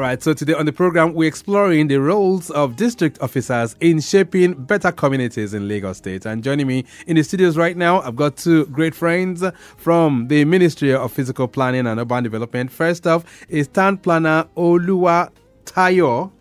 right, so today on the program, we're exploring the roles of district officers in shaping better communities in Lagos State. And joining me in the studios right now, I've got two great friends from the Ministry of Physical Planning and Urban Development. First off is Town Planner Oluwatayo.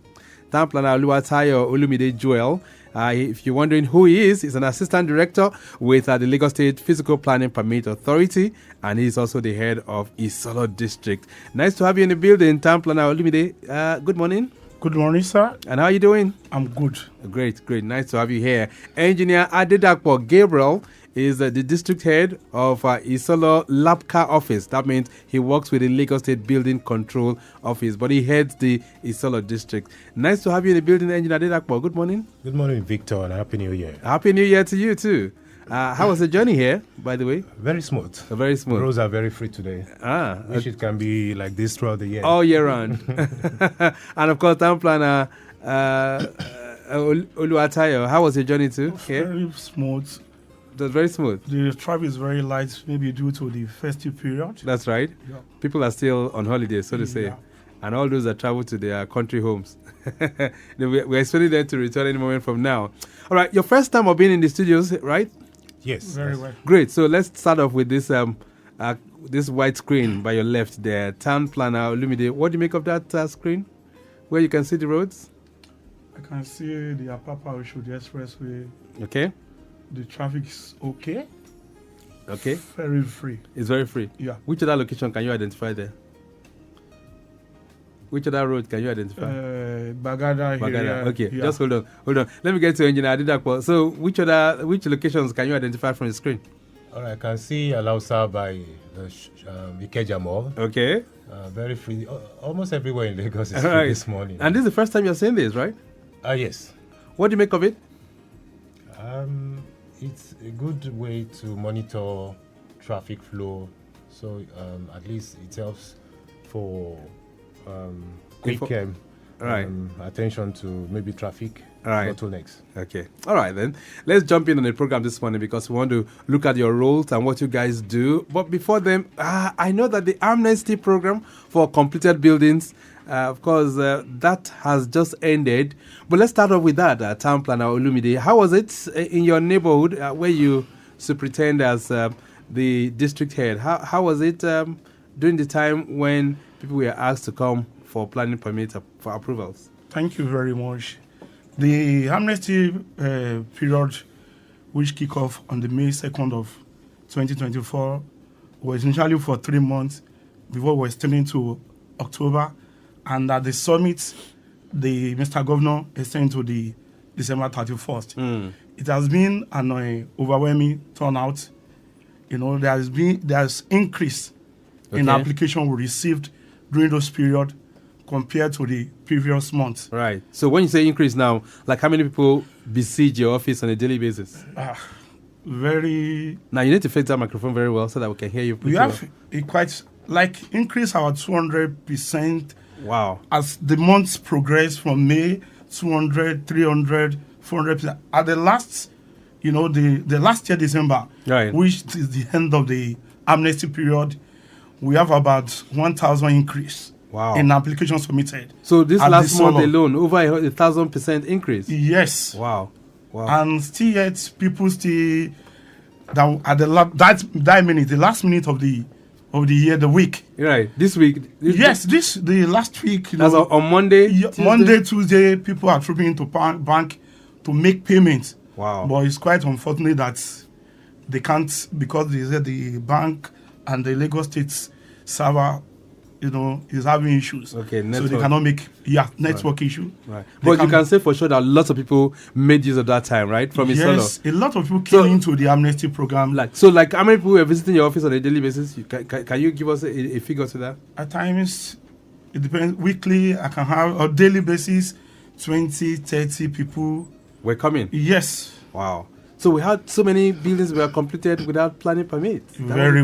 Town Planner Oluwatayo Olumide Joel. If you're wondering who he is, he's an assistant director with the Lagos State Physical Planning Permit Authority, and he's also the head of Isolo District. Nice to have you in the building, Town Planner Olumide. Good morning. Good morning, sir. And how are you doing? I'm good. Great. Nice to have you here. Engineer Adedapo Gabriel is the district head of Isolo LASBCA office. That means he works with the Lagos State Building Control Office, but he heads the Isolo district. Nice to have you in the building, Engineer Adedapo. Good morning. Good morning, Victor, and Happy New Year. Happy New Year to you too. How was the journey here, by the way? Very smooth. Very smooth. Roads are very free today. Wish it can be like this throughout the year. All year round. And of course, Town Planner Oluwatayo. How was your journey too? Very smooth. It was very smooth. The traffic is very light, maybe due to the festive period. That's right. Yeah. People are still on holiday, so to say. Yeah. And all those that travel to their country homes. We're expecting them to return any moment from now. All right, your first time of being in the studios, right? Yes. Very well. Great. So let's start off with this this white screen by your left there. Town Planner Olumide. What do you make of that screen? Where you can see the roads? I can see the Apapa Oshodi Expressway. Okay. The traffic is okay. Okay. Very free. It's very free. Yeah. Which other location can you identify there? Which other road can you identify? Bagada area. Okay, Yeah. just hold on. Let me get to Engineer Adedapo. So, which locations can you identify from the screen? All right, I can see Alausa by the Ikeja Mall. Okay. Very free. Almost everywhere in Lagos is All free right. this morning. And this is the first time you're seeing this, right? Yes. What do you make of it? It's a good way to monitor traffic flow. So at least it helps for quick attention to maybe traffic bottlenecks. Okay. All right, then. Let's jump in on the program this morning because we want to look at your roles and what you guys do. But before then, I know that the amnesty program for completed buildings, of course, that has just ended. But let's start off with that, Town Planner Olumide. How was it in your neighborhood where you superintend as the district head? How was it during the time when people were asked to come for planning permit for approvals? Thank you very much. The amnesty period, which kicked off on the May 2nd of 2024, was initially for 3 months before we were extending to October. And at the summit, the Mr. Governor extended to the December 31st. It has been an overwhelming turnout. You know, there's increase in application we received during those period compared to the previous month. Right. So when you say increase now, like how many people besiege your office on a daily basis? Very. Now you need to fix that microphone very well so that we can hear you. We have a quite increase our 200%. Wow. As the months progress from May, 200, 300, 400%. At the last, the last year, December, right, which is the end of the amnesty period, we have about 1,000 increase. Wow. In applications submitted. So this last month alone, over 1,000% increase. Yes. Wow. And still yet, people still at the last minute of the year, the week. Right. This week. The last week. That's on Monday. Monday, Tuesday, people are trooping into bank to make payments. Wow. But it's quite unfortunate that they can't, because they said the bank and the Lagos State server, is having issues. Okay, network. So they cannot make network issue. Right. But you can say for sure that lots of people made use of that time, right? From Isolo. Yes, a lot of people came into the amnesty program. So how many people were visiting your office on a daily basis? Can you give us a figure to that? At times, it depends. Weekly, I can have on a daily basis, 20, 30 people. Were coming? Yes. Wow. So we had so many buildings were completed without planning permits. Very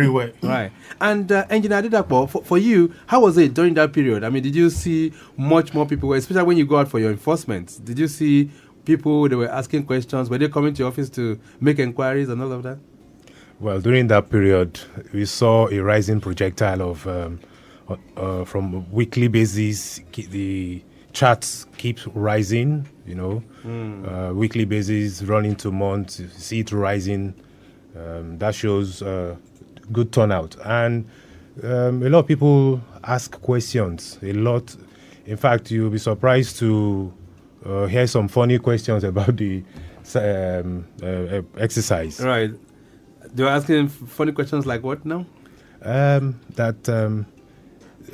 well. Right. And Engineer Adedapo, for you, how was it during that period? I mean, did you see much more people, especially when you go out for your enforcement? Did you see people that were asking questions? Were they coming to your office to make inquiries and all of that? Well, during that period, we saw a rising projectile from weekly basis. The charts keep rising, weekly basis running to months, see it rising. That shows good turnout. And a lot of people ask questions, a lot. In fact, you'll be surprised to hear some funny questions about the exercise. Right. They're asking funny questions like what now?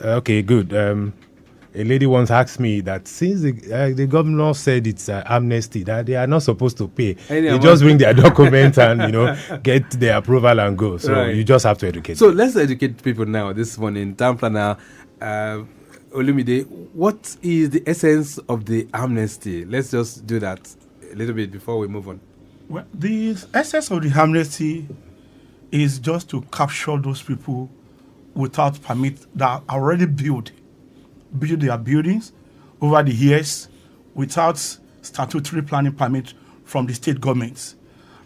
Okay, good. A lady once asked me that since the governor said it's amnesty, that they are not supposed to pay. They just bring their document and, get their approval and go. So you just have to educate them. So let's educate people now. This morning, Town Planner Olumide, what is the essence of the amnesty? Let's just do that a little bit before we move on. Well, the essence of the amnesty is just to capture those people without permit that are already built their buildings over the years without statutory planning permit from the state governments.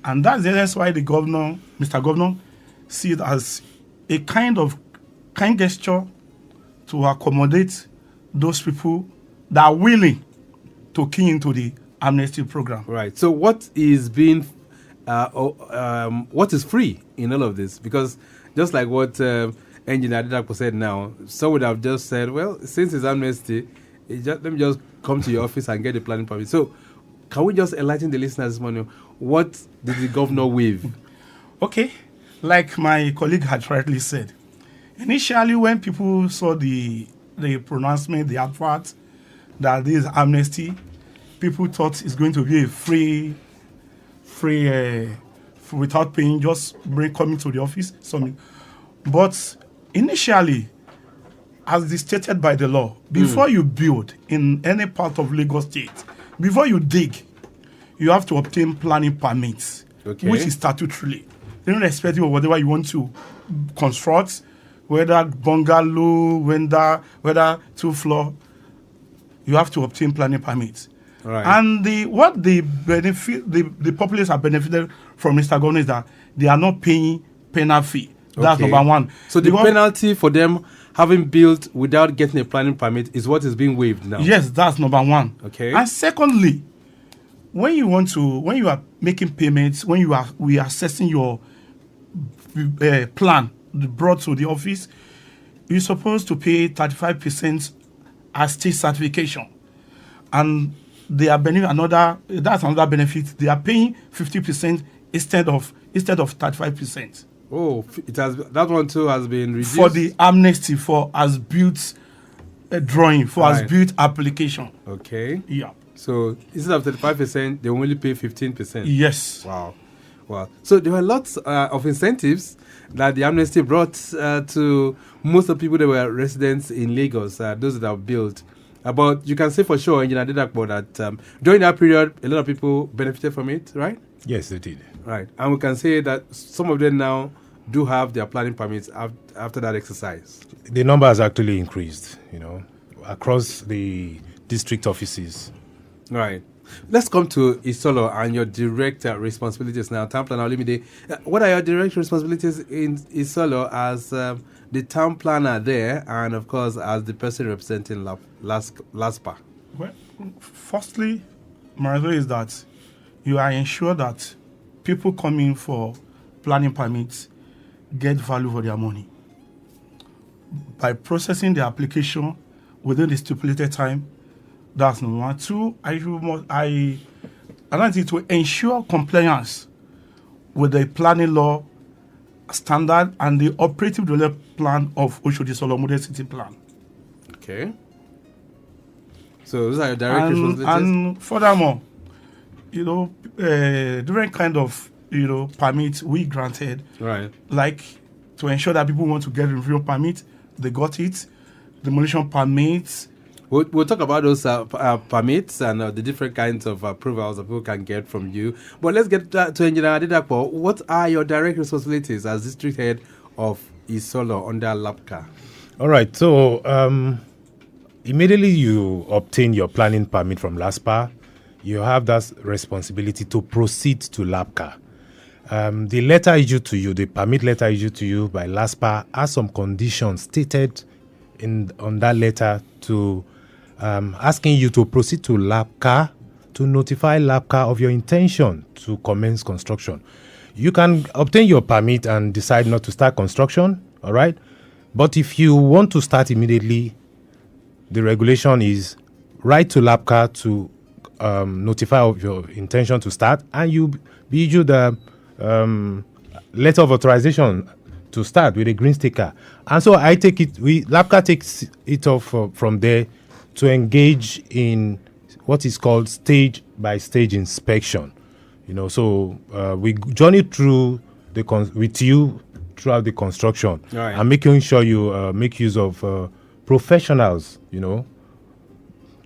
And that's why the governor, Mr. Governor, see it as a kind gesture to accommodate those people that are willing to key into the amnesty program. Right. So what is being, what is free in all of this? Because just like what Engineer Adedapo said now, some would have just said, well, since it's amnesty, let me just come to your office and get the planning permit. So can we just enlighten the listeners this morning? What did the governor waive? Okay. Like my colleague had rightly said, initially when people saw the pronouncement, the advert, that this is amnesty, people thought it's going to be a free without paying, just coming to the office. But initially, as is stated by the law, before you build in any part of Lagos State, before you dig, you have to obtain planning permits, which is statutorily. Irrespective of whatever you want to construct, whether bungalow, whether 2-floor, you have to obtain planning permits. Right. And the populace are benefited from Mr. Governor is that they are not paying penal fee. That's number one. So the penalty for them having built without getting a planning permit is what is being waived now. Yes, that's number one. Okay. And secondly, when you are making payments, we are assessing your plan brought to the office, you're supposed to pay 35% as state certification. And they are that's another benefit. They are paying 50% instead of 35%. Oh, that one too has been reduced for the amnesty for as built drawing for as built application. Okay. Yeah. So instead of 35%, they only pay 15%. Yes. Wow. So there were lots of incentives that the amnesty brought to most of the people that were residents in Lagos, those that have built. But you can say for sure, Engineer Adedapo, that during that period, a lot of people benefited from it, right? Yes, they did. Right. And we can say that some of them now do have their planning permits after that exercise. The number has actually increased, across the district offices. Right. Let's come to Isolo and your direct responsibilities now. Town Planner Olumide, what are your direct responsibilities in Isolo as the town planner there and, of course, as the person representing LASPPPA? Well, firstly, my role is that you are ensured that people coming for planning permits get value for their money. By processing the application within the stipulated time, that's number one. Two, I want it to ensure compliance with the planning law standard and the operative development plan of Olumide City Plan. Okay. So those are your direct responsibilities. And furthermore, different kind of permits we granted. Right. Like to ensure that people want to get review permit, they got it. Demolition permits. We'll talk about those permits and the different kinds of approvals that people can get from you. But let's get to Engineer Adedapo. What are your direct responsibilities as district head of Isolo under LASBCA? All right. So immediately you obtain your planning permit from LASPPPA, you have that responsibility to proceed to LASBCA. The letter issued to you, the permit letter issued to you by LASPPPA, has some conditions stated on that letter to asking you to proceed to LASBCA to notify LASBCA of your intention to commence construction. You can obtain your permit and decide not to start construction, all right? But if you want to start immediately, the regulation is write to LASBCA to notify of your intention to start, and you be issued the letter of authorization to start with a green sticker. And so I take it, LASBCA takes it off from there to engage in what is called stage by stage inspection. So we journey through with you throughout the construction, right, and making sure you make use of professionals,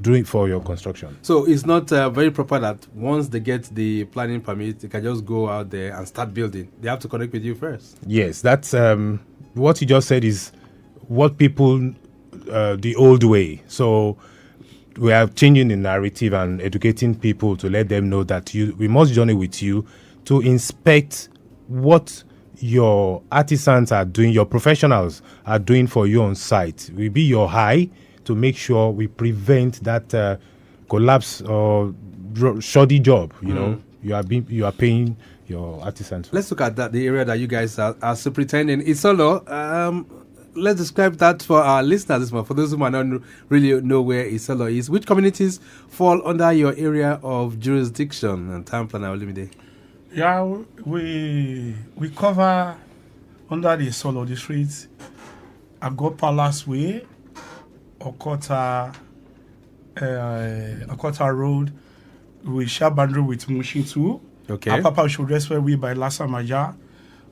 doing for your construction. So it's not very proper that once they get the planning permit, they can just go out there and start building. They have to connect with you first. Yes, that's what you just said is what people the old way. So we are changing the narrative and educating people to let them know that we must journey with you to inspect what your artisans are doing, your professionals are doing for you on site. We be your eye to make sure we prevent that collapse or shoddy job. You are paying your artisans. Let's look at the area that you guys are superintending. Isolo, let's describe that for our listeners this month. For those who might not really know where Isolo is, which communities fall under your area of jurisdiction and town planner Olumide? Yeah, we cover under the Isolo district, Agor Palace Way, Okota Road. We share boundary with Mushin too. Okay. Apapa Shodresway Way by Lasamaja,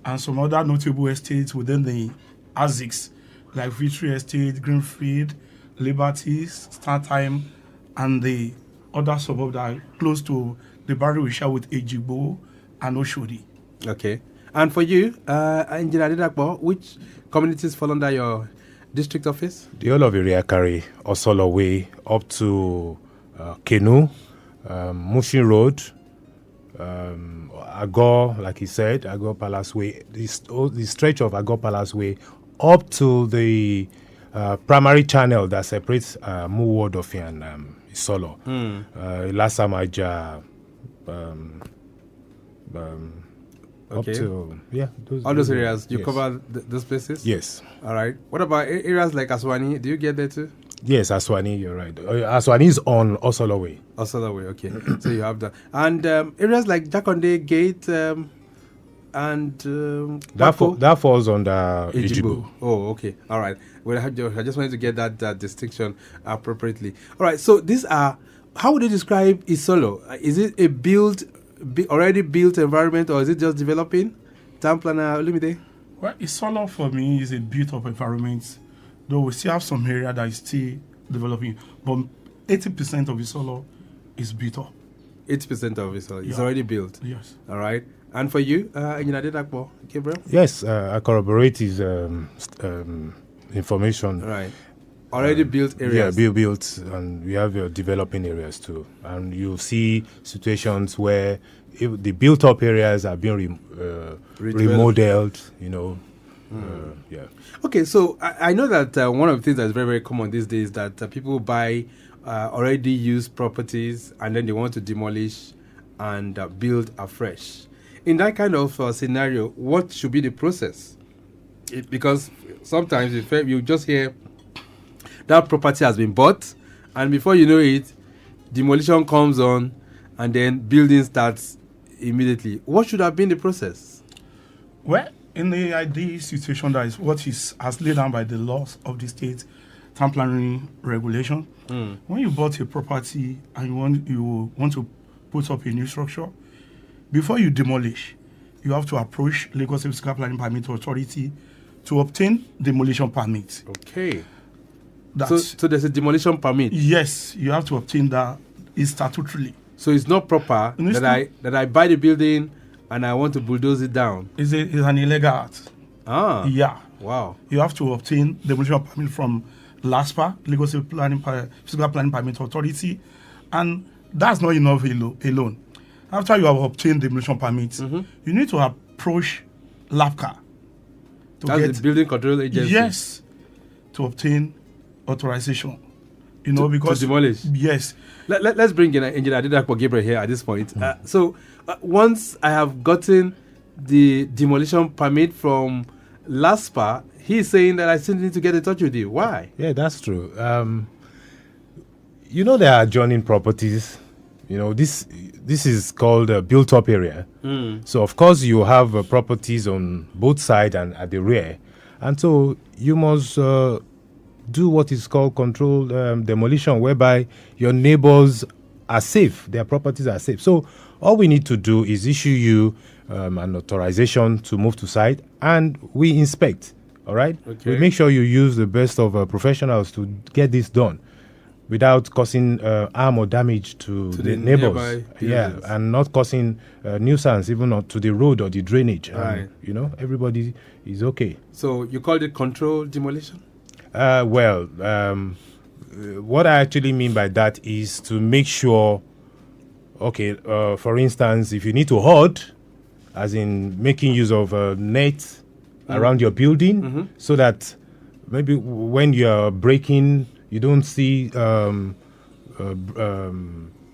and some other notable estates within the ASICs, like Victory Estate, Greenfield, Liberty, Startime, and the other suburbs that are close to the boundary we share with Ejigbo and Oshodi. Okay. And for you, Engineer Adedapo, which communities fall under your district office? The whole of area carry Osolo Way up to Kenu, Mushin Road, Agor, like he said, Agor Palace Way, the stretch of Agor Palace Way up to the primary channel that separates Muwodofi and Isolo, Lasamaja, okay. Up to, all those areas. You cover those places? Yes. All right. What about areas like Aswani? Do you get there too? Yes, Aswani, you're right. Aswani is on Osolo Way. Osolo Way, okay. So you have that. And areas like Jakonde Gate and that falls under Ejigbo. Oh, okay. All right. Well, I just wanted to get that distinction appropriately. All right. So these are, how would you describe Isolo? Is it a already built environment, or is it just developing? Town planner Olumide? Well, Isolo for me is a built-up environment, though we still have some area that is still developing. But 80% of Isolo is built up. 80% of Isolo is already built? Yes. All right. And for you, Engineer Adedapo, Gabriel? Yes, I corroborate his information. Right. Already built areas. Yeah, built, and we have developing areas too. And you'll see situations where the built-up areas are being remodeled, yeah. Okay, so I know that one of the things that's very, very common these days is that people buy already used properties and then they want to demolish and build afresh. In that kind of scenario, what should be the process? Because sometimes you just hear that property has been bought, and before you know it, demolition comes on, and then building starts immediately. What should have been the process? Well, in the ideal situation, that is what is as laid down by the laws of the state town planning regulation. When you bought a property and you want to put up a new structure, before you demolish, you have to approach Lagos State Planning Permit Authority to obtain demolition permit. Okay. So there's a demolition permit? Yes, you have to obtain that. It's statutorily. So it's not proper that I buy the building and I want to bulldoze it down? It's an illegal act. Ah. Yeah. Wow. You have to obtain demolition permit from LASPPPA, Lagos State Physical Planning Permit Authority, and that's not enough alone. After you have obtained demolition permits, you need to approach LASBCA. That's the Building Control Agency? Yes, to obtain authorization. Because to demolish. Yes. Let's bring in Engineer Adedapo Gabriel here at this point. So once I have gotten the demolition permit from LASPPPA, he's saying that I still need to get in touch with you. Why? Yeah, that's true. There are adjoining properties. This is called a built-up area. So, of course, you have properties on both sides and at the rear. And so you must do what is called controlled demolition, whereby your neighbors are safe, their properties are safe. So all we need to do is issue you an authorization to move to site, and we inspect. All right? Okay. We make sure you use the best of professionals to get this done without causing harm or damage to the neighbors. Yeah, and not causing nuisance even to the road or the drainage. Right. Everybody is okay. So you called it controlled demolition? What I actually mean by that is to make sure, for instance, if you need to hoard, as in making use of a net around your building, so that maybe when you're breaking, you don't see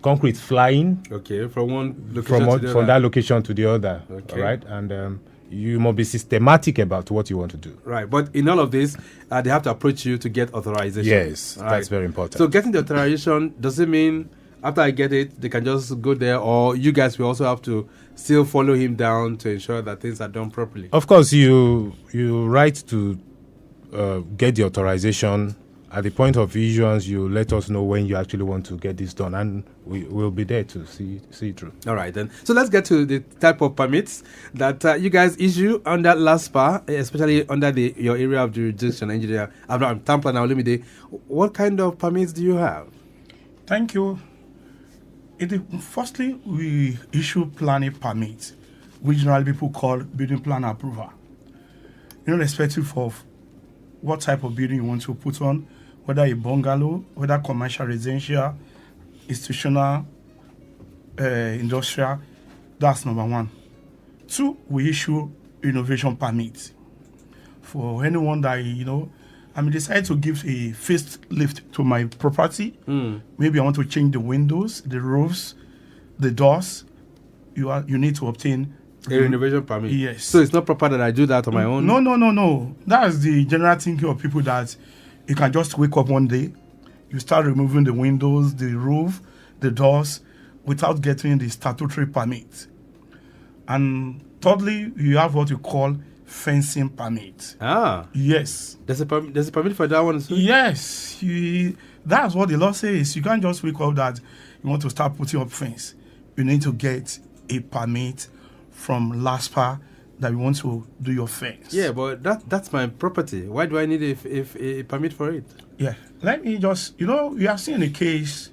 concrete flying. Okay, from one location from that location to the other. Okay. Right, and you must be systematic about what you want to do. Right, but in all of this, they have to approach you to get authorization. Yes, right. That's very important. So getting the authorization, does it mean after I get it, they can just go there, or you guys will also have to still follow him down to ensure that things are done properly? Of course, you write to get the authorization. At the point of issuance, you let us know when you actually want to get this done, and we will be there to see it through. All right, then. So let's get to the type of permits that you guys issue under LASPPPA, especially under your area of jurisdiction, engineer. I'm Tampa now, Olumide. What kind of permits do you have? Thank you. Firstly, we issue planning permits, which generally people call building plan approval. Irrespective of what type of building you want to put on, whether a bungalow, whether commercial, residential, institutional, industrial, that's number one. Two, we issue innovation permits for anyone that, decide to give a facelift to my property. Maybe I want to change the windows, the roofs, the doors. You need to obtain a renovation permit. Yes. So it's not proper that I do that on my own? No. That's the general thinking of people, that you can just wake up one day, you start removing the windows, the roof, the doors, without getting the statutory permit. And thirdly, you have what you call fencing permit. Yes. There's a permit for that one too? Yes. That's what the law says. You can't just wake up that you want to start putting up fence. You need to get a permit from LASPPPA that you want to do your fence. Yeah, but that's my property. Why do I need a permit for it? Yeah. Let me just, we have seen a case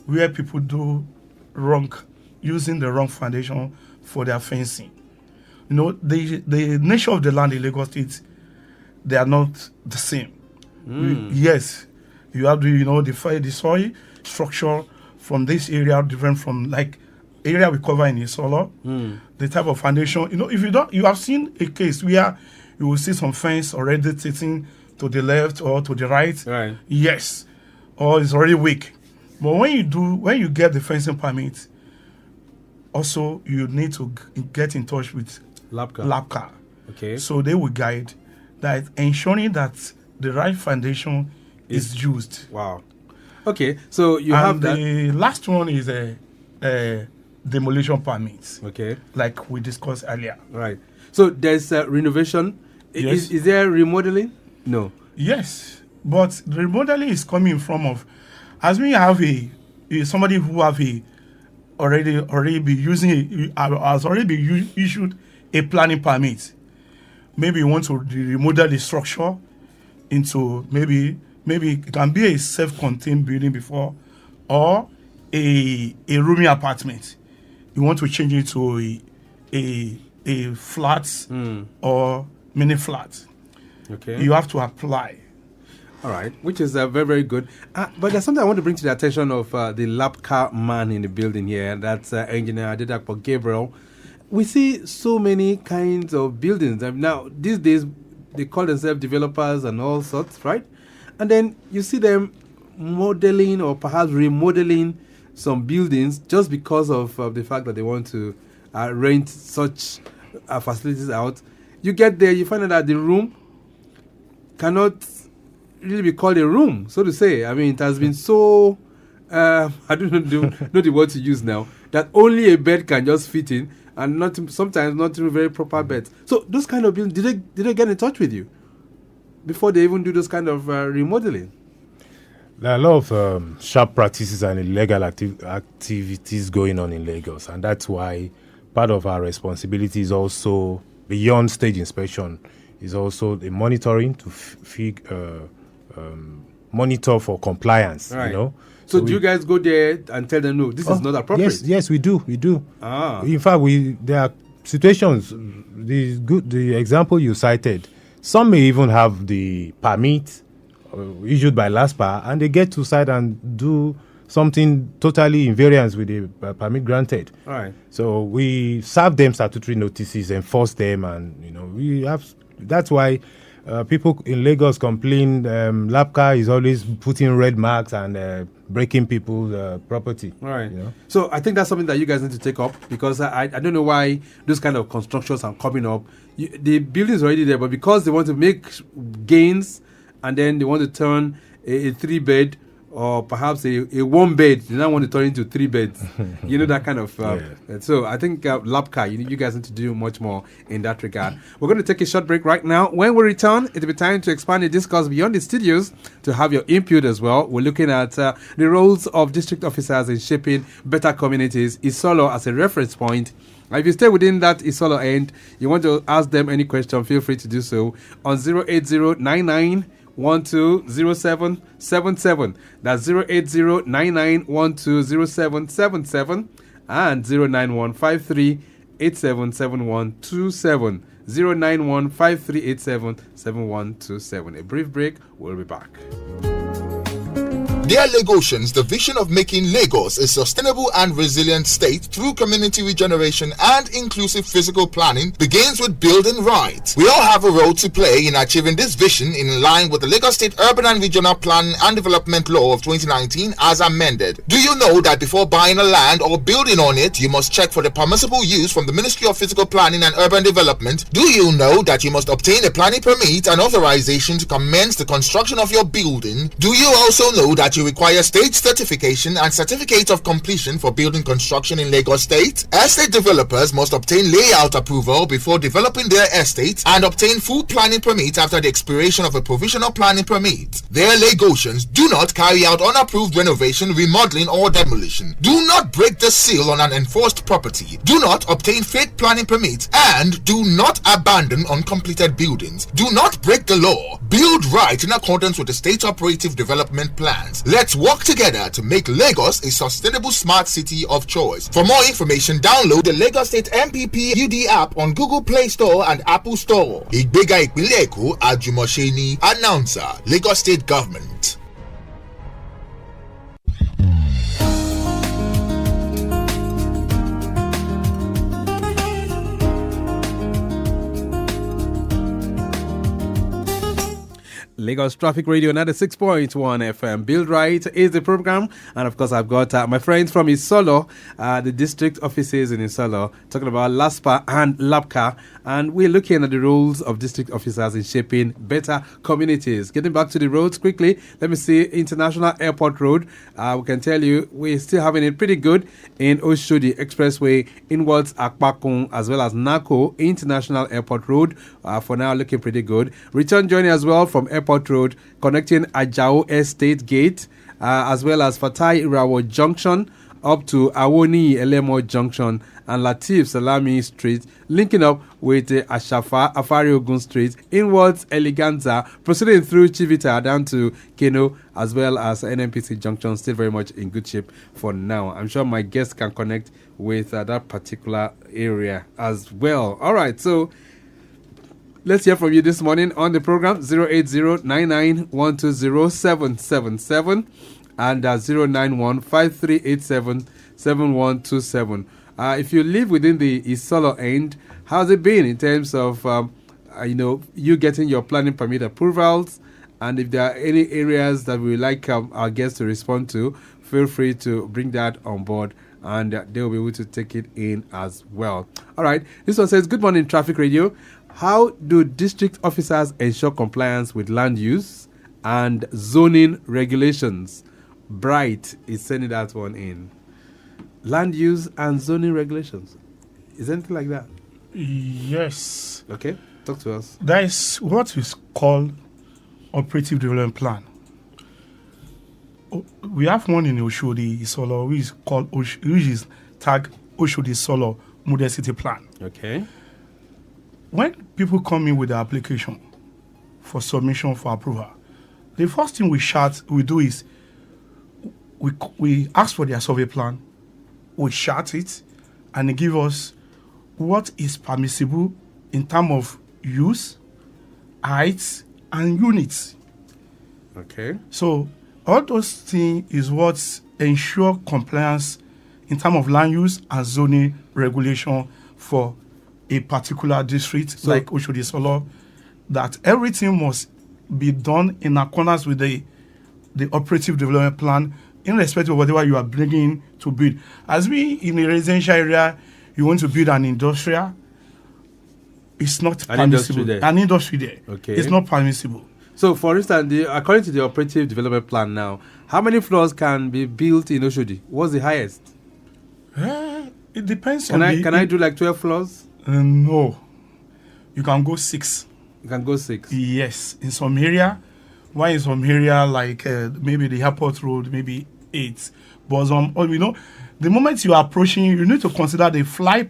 where people do wrong, using the wrong foundation for their fencing. The nature of the land in Lagos State, they are not the same. Yes. You have the soil structure from this area different from area we cover in Isolo, the type of foundation. If you have seen a case where you will see some fence already sitting to the left or to the right. Right. Yes. Or it's already weak. But when you get the fencing permit, also you need to get in touch with LASBCA. Okay. So they will guide that, ensuring that the right foundation is used. Wow. Okay. So you have that. The last one is a demolition permits. Okay. Like we discussed earlier. Right. So there's renovation. Yes. Is there remodeling? No. Yes. But the remodeling is coming from as we have somebody who have already be using has already been issued a planning permit. Maybe you want to remodel the structure into maybe it can be a self-contained building before, or a roomy apartment. You want to change it to a flat or mini flat. Okay. You have to apply. All right, which is very, very good. But there's something I want to bring to the attention of the LASBCA man in the building here. That's Engineer Adedapo Gabriel. We see so many kinds of buildings. Now, these days, they call themselves developers and all sorts, right? and then you see them modeling or perhaps remodeling some buildings just because of the fact that they want to rent such facilities out. You get there, you find out that the room cannot really be called a room, so to say. I mean, it has been so, I don't know the word to use now, that only a bed can just fit in, and sometimes not even very proper beds. So those kind of buildings, did they get in touch with you before they even do those kind of remodeling? There are a lot of sharp practices and illegal activities going on in Lagos, and that's why part of our responsibility is also, beyond stage inspection, is also the monitoring to monitor for compliance. Right. You know. So do you guys go there and tell them, no, this is not appropriate? Yes, we do. In fact, there are situations. The example you cited, some may even have the permit issued by LASPPPA, and they get to site and do something totally in variance with the permit granted. All right. So we serve them statutory notices, enforce them, and we have. That's why people in Lagos complain. LASBCA is always putting red marks and breaking people's property. All right. So I think that's something that you guys need to take up, because I don't know why those kind of constructions are coming up. The building is already there, but because they want to make gains, and then they want to turn a 3-bed or perhaps a 1-bed. They don't want to turn into 3 beds. That kind of. So I think LASBCA, you guys need to do much more in that regard. We're going to take a short break right now. When we return, it'll be time to expand the discourse beyond the studios to have your input as well. We're looking at the roles of district officers in shaping better communities. Isolo as a reference point. If you stay within that Isolo end, you want to ask them any question, feel free to do so on 08099 120777. That's 08099120777 and 09153877127. 09153877127. A brief break, we'll be back. Dear Lagosians, the vision of making Lagos a sustainable and resilient state through community regeneration and inclusive physical planning begins with building right. We all have a role to play in achieving this vision in line with the Lagos State Urban and Regional Planning and Development Law of 2019 as amended. Do you know that before buying a land or building on it, you must check for the permissible use from the Ministry of Physical Planning and Urban Development? Do you know that you must obtain a planning permit and authorization to commence the construction of your building? Do you also know that you require state certification and certificate of completion for building construction in Lagos State? Estate developers must obtain layout approval before developing their estates and obtain full planning permit after the expiration of a provisional planning permit. Their Lagosians, do not carry out unapproved renovation, remodeling or demolition. Do not break the seal on an enforced property. Do not obtain fake planning permits, and do not abandon uncompleted buildings. Do not break the law. Build right in accordance with the state operative development plans. Let's work together to make Lagos a sustainable smart city of choice. For more information, download the Lagos State MPP UD app on Google Play Store and Apple Store. Ìgbéga ìpínlẹ̀ Èkó, Àjùmọ̀ṣe ni. Announcer, Lagos State Government. Lagos Traffic Radio 96.1 FM. Build Right is the program. And of course, I've got my friends from Isolo, the district offices in Isolo, talking about LASPPPA and LASBCA. And we're looking at the roles of district officers in shaping better communities. Getting back to the roads quickly, let me see International Airport Road. We can tell you we're still having it pretty good in Oshodi Expressway, inwards Akpakun, as well as Nako International Airport Road. For now, looking pretty good. Return journey as well from Airport Road, connecting Ajao Estate Gate, as well as Fatai Irawo Junction up to Awoni Elemo Junction and Latif Salami Street, linking up with Ashafa Afari Ogun Street, inwards Eleganza, proceeding through Chivita down to Keno, as well as NNPC Junction, still very much in good shape for now. I'm sure my guests can connect with that particular area as well. All right, so let's hear from you this morning on the program, 08099120777 and 09153877127. If you live within the Isolo end, how's it been in terms of, you getting your planning permit approvals And if there are any areas that we would like our guests to respond to, feel free to bring that on board, and they'll be able to take it in as well. All right. This one says, good morning, Traffic Radio. How do district officers ensure compliance with land use and zoning regulations? Bright is sending that one in. Land use and zoning regulations. Is anything like that? Yes. Okay. Talk to us. That is what is called operative development plan. We have one in Oshodi, Isolo, which is tag Oshodi Isolo Model City Plan. Okay. When people come in with the application for submission for approval, the first thing we do is we ask for their survey plan, we chart it, and they give us what is permissible in terms of use, heights, and units. Okay. So all those things is what ensure compliance in terms of land use and zoning regulation for a particular district, like Oshodi Solo, that everything must be done in accordance with the operative development plan in respect of whatever you are bringing to build. As we in a residential area, you want to build an industrial, it's not permissible. An industry there. Okay. It's not permissible. So, for instance, according to the operative development plan now, how many floors can be built in Oshodi? What's the highest? It depends Can I do like 12 floors? No. You can go 6. You can go 6? Yes. In some area, why in some area like maybe the airport road, maybe 8. But the moment you are approaching, you need to consider the fly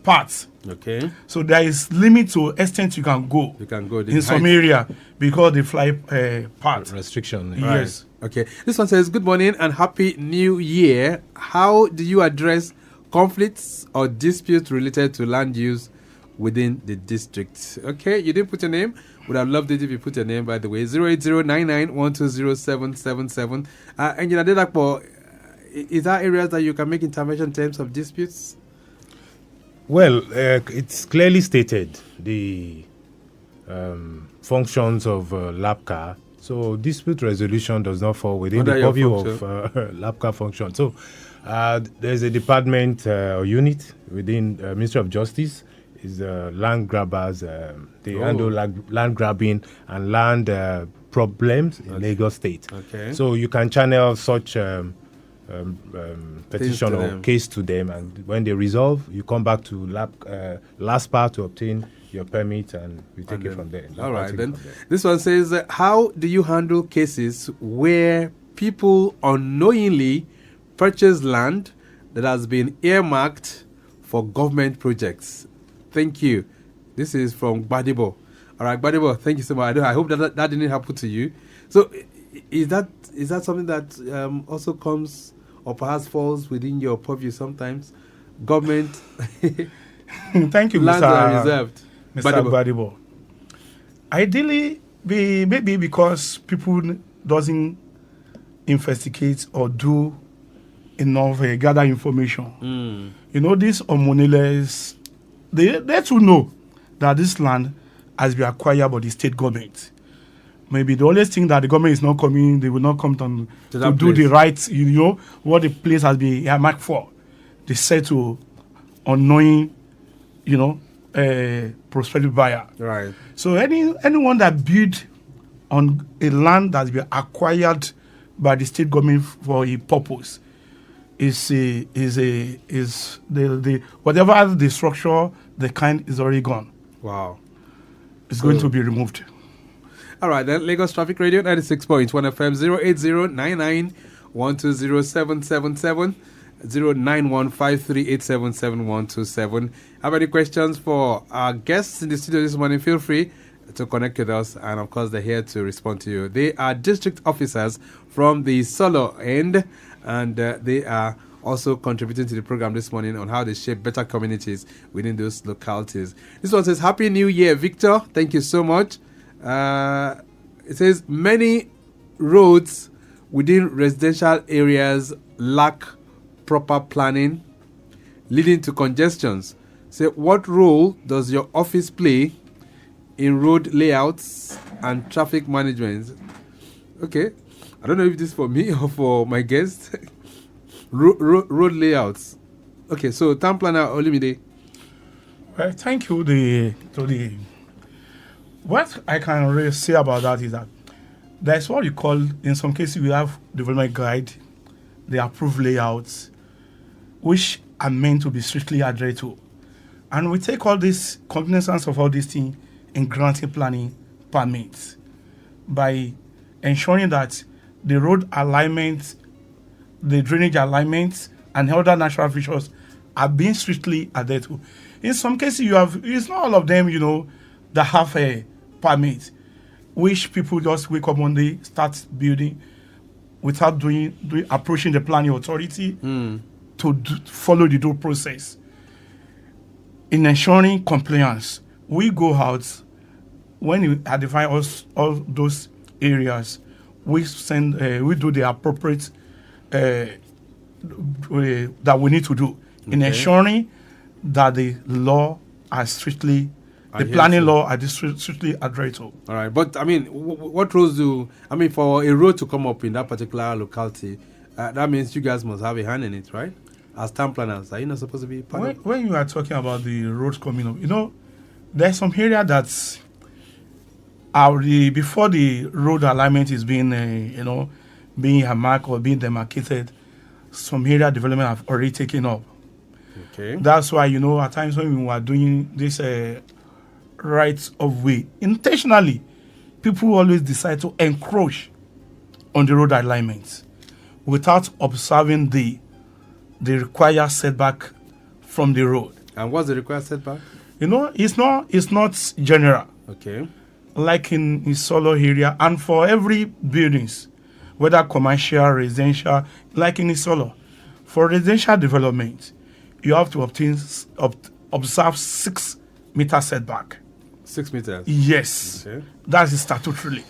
parts. Okay. So there is limit to extent you can go. You can go in some area because the fly part restriction. Right. Yes. Okay. This one says, good morning and happy new year. How do you address conflicts or disputes related to land use within the district? Okay. You didn't put your name. Would have loved it if you put your name, by the way. 08099120777. Engineer Adedapo, is there areas that you can make intervention in terms of disputes? Well, it's clearly stated the functions of LASBCA. So dispute resolution does not fall within the purview of LASBCA function. So there's a department or unit within Ministry of Justice. Is land grabbers. They handle land grabbing and land problems in Lagos State. Okay. So you can channel such petition or case to them, and when they resolve, you come back to LASPPPA to obtain your permit, and we take it from there. All right, then. This one says, how do you handle cases where people unknowingly purchase land that has been earmarked for government projects? Thank you. This is from Gbadebo. All right, Gbadebo, thank you so much. I hope that didn't happen to you. So is that something that also comes or perhaps falls within your purview sometimes? Government thank you, lands are reserved. Mr. Gbadebo. Ideally, maybe because people doesn't investigate or do enough gather information. These homoneles, they too know that this land has been acquired by the state government. Maybe the only thing that the government is not coming, they will not come to do the right, what the place has been earmarked for. They said to unknowing, prospective buyer. Right. So anyone that build on a land that's been acquired by the state government for a purpose is whatever the structure, the kind is already gone. Wow. It's going to be removed. All right, then. Lagos Traffic Radio 96.1 FM 08099120777 09153877127. Have any questions for our guests in the studio this morning? Feel free to connect with us, and of course, they're here to respond to you. They are district officers from the Isolo end, and they are also contributing to the program this morning on how they shape better communities within those localities. This one says, Happy New Year, Victor. Thank you so much. It says, many roads within residential areas lack proper planning, leading to congestions. So what role does your office play in road layouts and traffic management. Okay, I don't know if this is for me or for my guest. Road layouts. Okay, so town planner Olumide. Well, thank you. What I can really say about that is that there's what you call, in some cases, we have development guide, the approved layouts, which are meant to be strictly adhered to. And we take all this cognizance of all these things in granting planning permits by ensuring that the road alignment, the drainage alignments, and other natural features are being strictly adhered to. In some cases, it's not all of them, that have a permit, which people just wake up one day, start building without approaching the planning authority to follow the due process. In ensuring compliance, we go out when you identify all those areas. We do the appropriate that we need to do in ensuring that the law are strictly. The planning law are strictly adhered to. All right, but I mean, what rules for a road to come up in that particular locality, that means you guys must have a hand in it, right? As town planners, are you not supposed to be part of? When you are talking about the roads coming up, there's some area that's before the road alignment is being marked or being demarcated, some area development have already taken up. Okay. That's why, at times when we were doing this rights of way, intentionally, people always decide to encroach on the road alignments without observing the required setback from the road. And what's the required setback? It's not general. Okay. Like in Isolo area, and for every buildings, whether commercial, residential, like in Isolo, for residential development, you have to observe 6 meter setback. 6 meters? Yes. Okay. That is statutorily.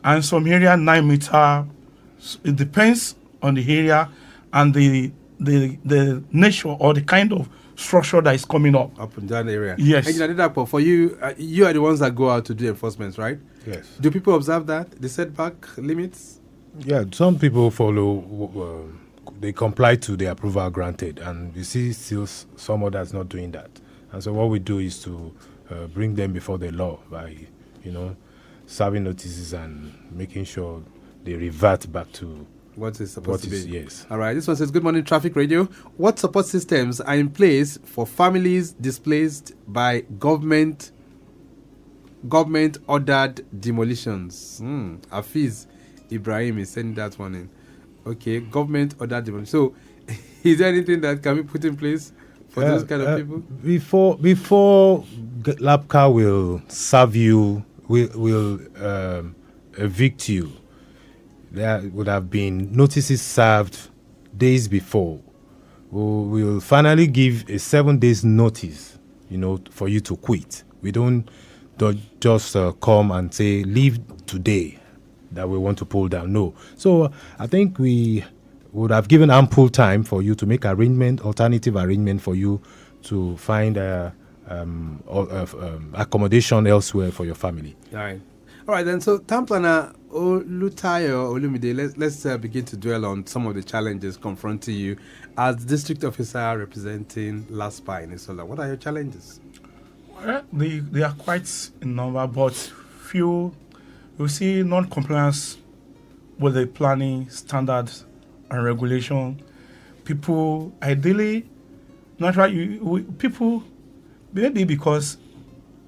And some area 9 meter. It depends on the area and the nature or the kind of structure that is coming up In that area. Yes. And Adedapo, for you, you are the ones that go out to do enforcement, right? Yes. Do people observe that, the setback limits? Yeah, some people follow, they comply to the approval granted, and you see still some others not doing that. And so what we do is to bring them before the law by, serving notices and making sure they revert back to what is supposed to be. Yes. All right. This one says, Good morning, Traffic Radio. What support systems are in place for families displaced by government ordered demolitions? Afiz Ibrahim is sending that one in. Okay, government ordered demolitions. So, is there anything that can be put in place for those kind of people? Before LASBCA will serve you, will evict you, there would have been notices served days before. We'll finally give a 7 days notice, for you to quit. We don't just come and say, leave today, that we want to pull down. No. So I think we would have given ample time for you to make alternative arrangement for you to find accommodation elsewhere for your family. All right, then. So, town planner Oluwatayo, Olumide, let's begin to dwell on some of the challenges confronting you as district officer representing LASPPPA in Isolo. What are your challenges? Well, they are quite in number, but few. You see non-compliance with the planning standards and regulation. People, ideally, people, maybe because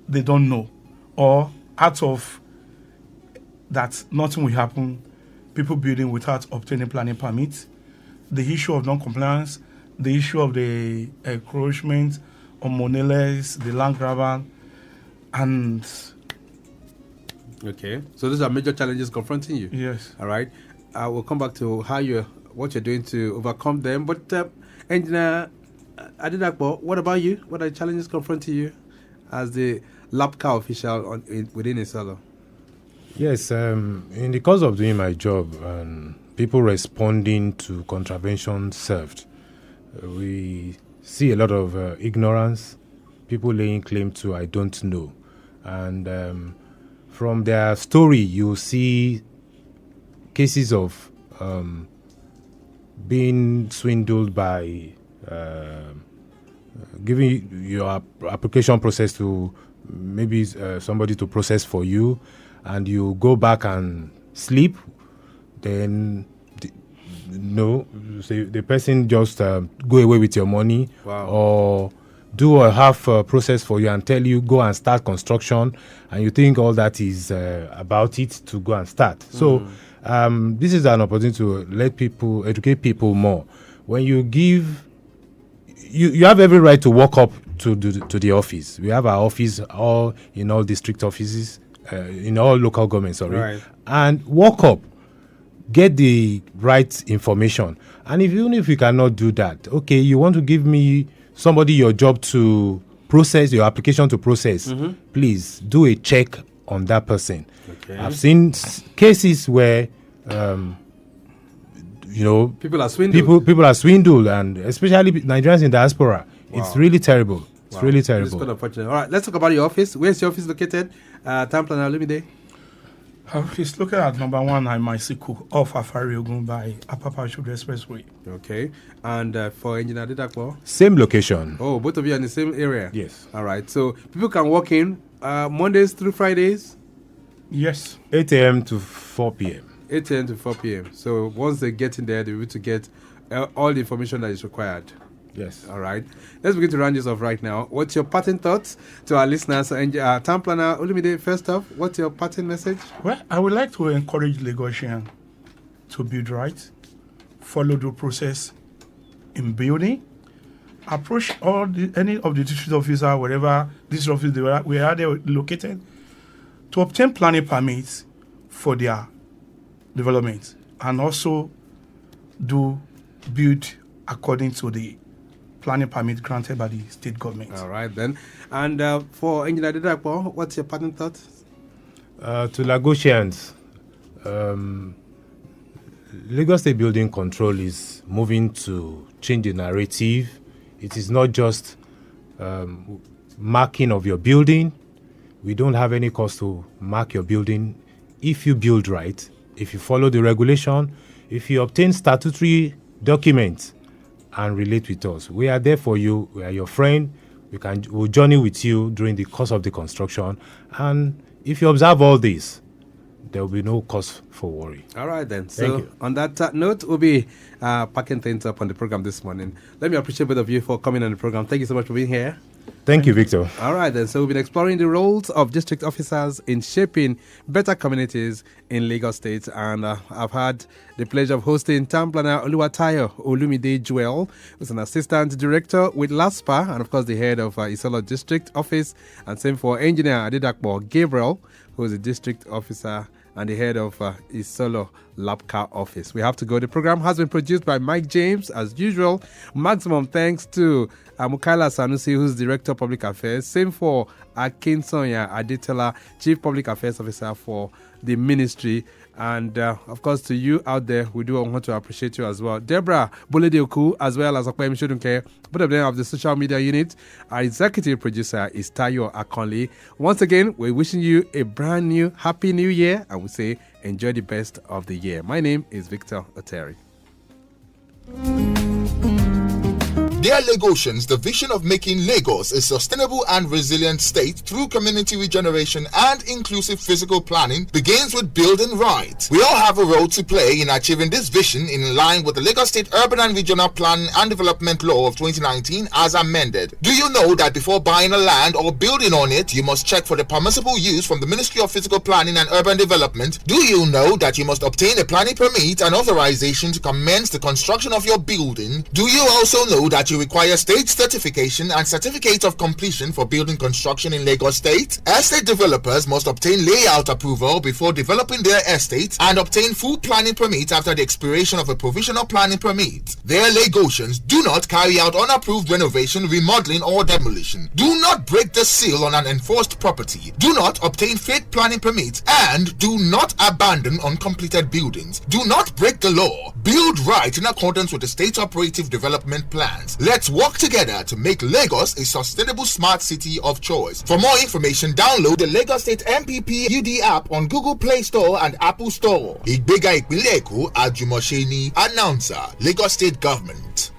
they don't know, or out of that nothing will happen, people building without obtaining planning permits, the issue of non-compliance, the issue of the encroachment on moneles, the land grabber, and... Okay, so those are major challenges confronting you. Yes. All right, we'll come back to what you're doing to overcome them. But Engineer Adedapo, what about you? What are the challenges confronting you as the LASBCA official within Isolo? Yes, in the course of doing my job and people responding to contravention served, we see a lot of ignorance, people laying claim to I don't know. And from their story, you see cases of being swindled by giving your application process to maybe somebody to process for you, and you go back and sleep, then the person just go away with your money. Wow. Or do a half process for you and tell you go and start construction, and you think all that is about it to go and start. So this is an opportunity to educate people more. When you give, you have every right to walk up to the office. We have our office in all district offices, in all local governments, Right. and walk up, get the right information. And even if you cannot do that, okay, you want to give me somebody your job to process your application to process, please do a check on that person. Okay. I've seen cases where people are swindled. People are swindled, and especially Nigerians in diaspora. Wow. It's really terrible. It's really It's terrible. quite unfortunate. All right, let's talk about your office. Where's your office located? Town Planner Olumide. It's located at number 1 at Maisiku, off Afari Ogun by Apapa Should Expressway. Okay. And for Engineer Adedapo? Same location. Oh, both of you are in the same area? Yes. All right. So people can walk in Mondays through Fridays? Yes. 8 a.m. to 4 p.m. 8 a.m. to 4 p.m. So once they get in there, they'll be able to get all the information that is required. Yes. All right. Let's begin to round this off right now. What's your parting thoughts to our listeners? And Town Planner Olumide, first off, what's your parting message? Well, I would like to encourage Lagosians to build right, follow the process in building, approach any of the district officer, wherever district office where they are located, to obtain planning permits for their development, and also build according to the planning permit granted by the state government. All right, then. And for Engineer Adedapo, what's your parting thoughts? To Lagosians, Lagos State Building Control is moving to change the narrative. It is not just marking of your building. We don't have any cost to mark your building if you build right, if you follow the regulation, if you obtain statutory documents and relate with us. We are there for you. We are your friend. We'll journey with you during the course of the construction. And if you observe all this, there will be no cause for worry. All right, then. Thank So you. on that note, we'll be packing things up on the program this morning. Let me appreciate both of you for coming on the program. Thank you so much for being here. Thank you, Victor. All right, then. So we've been exploring the roles of district officers in shaping better communities in Lagos State. And I've had the pleasure of hosting Town Planner Oluwatayo Olumide Joel, who's an assistant director with LASPPPA, and of course the head of Isolo District Office. And same for Engineer Adedapo Gabriel, who is a district officer and the head of Isolo LASBCA office. We have to go. The program has been produced by Mike James, as usual. Maximum thanks to Mukaila Sanusi, who's Director of Public Affairs. Same for Akinsonya Adetola, Chief Public Affairs Officer for the ministry. And of course, to you out there, we do want to appreciate you as well. Deborah Boledeoku, as well as Akwem Shodunke, both of them of the social media unit. Our executive producer is Tayo Akonli. Once again, we're wishing you a brand new, happy new year, and we say enjoy the best of the year. My name is Victor Oteri. Dear Lagosians, the vision of making Lagos a sustainable and resilient state through community regeneration and inclusive physical planning begins with building right. We all have a role to play in achieving this vision in line with the Lagos State Urban and Regional Planning and Development Law of 2019 as amended. Do you know that before buying a land or building on it, you must check for the permissible use from the Ministry of Physical Planning and Urban Development? Do you know that you must obtain a planning permit and authorization to commence the construction of your building? Do you also know that you require state certification and certificate of completion for building construction in Lagos State? Estate developers must obtain layout approval before developing their estates and obtain full planning permit after the expiration of a provisional planning permit. Dear Lagosians, do not carry out unapproved renovation, remodeling or demolition. Do not break the seal on an enforced property. Do not obtain fake planning permits and do not abandon uncompleted buildings. Do not break the law. Build right in accordance with the state operative development plans. Let's work together to make Lagos a sustainable smart city of choice. For more information, download the Lagos State MPP UD app on Google Play Store and Apple Store. Ìgbéga ìpínlẹ̀ Èkó Àjùmọ̀ṣe ni. Announcer, Lagos State Government.